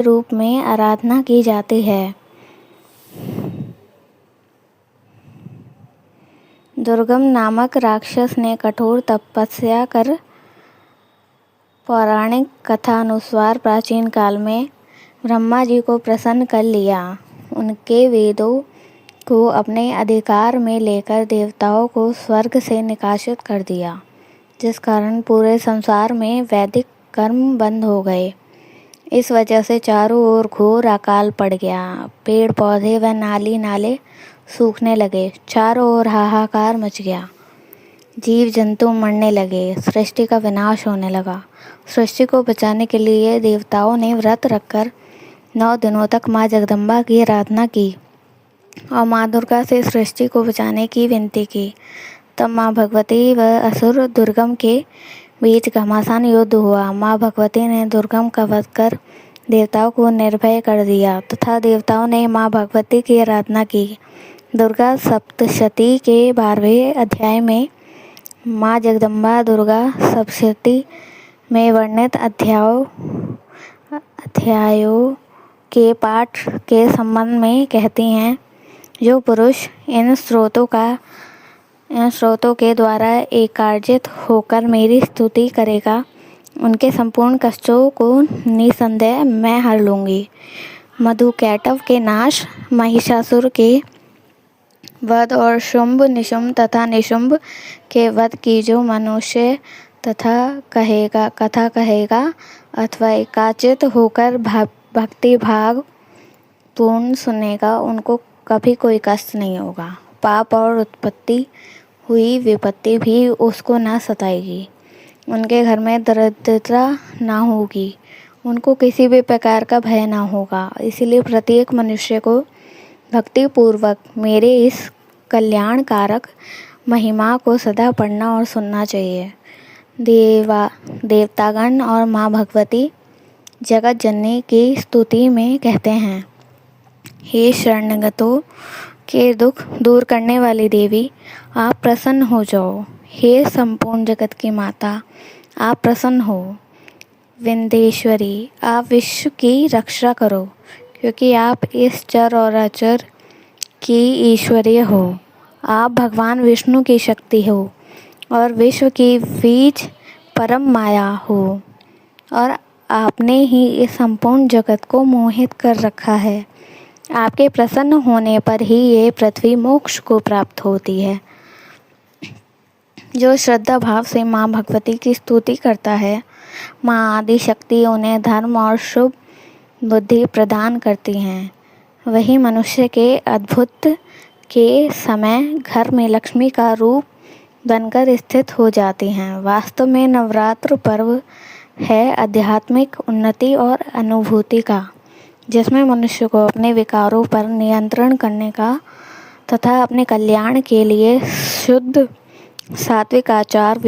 रूप में आराधना की जाती है। दुर्गम नामक राक्षस ने कठोर तपस्या कर पौराणिक कथा अनुसार प्राचीन काल में ब्रह्मा जी को प्रसन्न कर लिया। उनके वेदों को अपने अधिकार में लेकर देवताओं को स्वर्ग से निकासित कर दिया, जिस कारण पूरे संसार में वैदिक कर्म बंद हो गए। इस वजह से चारों ओर घोर अकाल पड़ गया। पेड़ पौधे व नाली नाले सूखने लगे। चारों ओर हाहाकार मच गया। जीव जंतु मरने लगे। सृष्टि का विनाश होने लगा। सृष्टि को बचाने के लिए देवताओं ने व्रत रखकर 9 दिनों तक माँ जगदम्बा की आराधना की और माँ दुर्गा से सृष्टि को बचाने की विनती की। तब माँ भगवती व असुर दुर्गम के बीच घमासान युद्ध हुआ। माँ भगवती ने दुर्गम का वध कर देवताओं को निर्भय कर दिया तथा देवताओं ने माँ भगवती की आराधना की। दुर्गा सप्तशती के 12वें अध्याय में माँ जगदम्बा दुर्गा सप्तशती में वर्णित अध्यायों के पाठ के संबंध में कहती हैं, जो पुरुष इन स्रोतों के द्वारा एकार्जित होकर मेरी स्तुति करेगा, उनके संपूर्ण कष्टों को निसंदेह मैं हर लूँगी। मधुकैटभ के नाश, महिषासुर के वध और शुंभ निशुंभ तथा निशुंभ के वध की जो मनुष्य कथा कहेगा अथवा एकाचित होकर भक्ति भाव पूर्ण सुनेगा, उनको कभी कोई कष्ट नहीं होगा। पाप और उत्पत्ति हुई विपत्ति भी उसको न सताएगी। उनके घर में दरिद्रता ना होगी। उनको किसी भी प्रकार का भय ना होगा। इसलिए प्रत्येक मनुष्य को भक्ति पूर्वक मेरे इस कल्याणकारक महिमा को सदा पढ़ना और सुनना चाहिए। देवतागण और माँ भगवती जगत जननी की स्तुति में कहते हैं, हे शरणागतों के दुख दूर करने वाली देवी, आप प्रसन्न हो जाओ। हे संपूर्ण जगत की माता, आप प्रसन्न हो। विंध्येश्वरी, आप विश्व की रक्षा करो, क्योंकि आप इस चर और अचर की ईश्वरीय हो। आप भगवान विष्णु की शक्ति हो और विश्व की बीज परम माया हो और आपने ही इस संपूर्ण जगत को मोहित कर रखा है। आपके प्रसन्न होने पर ही ये पृथ्वी मोक्ष को प्राप्त होती है। जो श्रद्धा भाव से माँ भगवती की स्तुति करता है, माँ आदि शक्ति उन्हें धर्म और शुभ बुद्धि प्रदान करती हैं। वही मनुष्य के अद्भुत के समय घर में लक्ष्मी का रूप बनकर स्थित हो जाती हैं। वास्तव में नवरात्र पर्व है आध्यात्मिक उन्नति और अनुभूति का, जिसमें मनुष्य को अपने विकारों पर नियंत्रण करने का तथा अपने कल्याण के लिए शुद्ध सात्विक आचार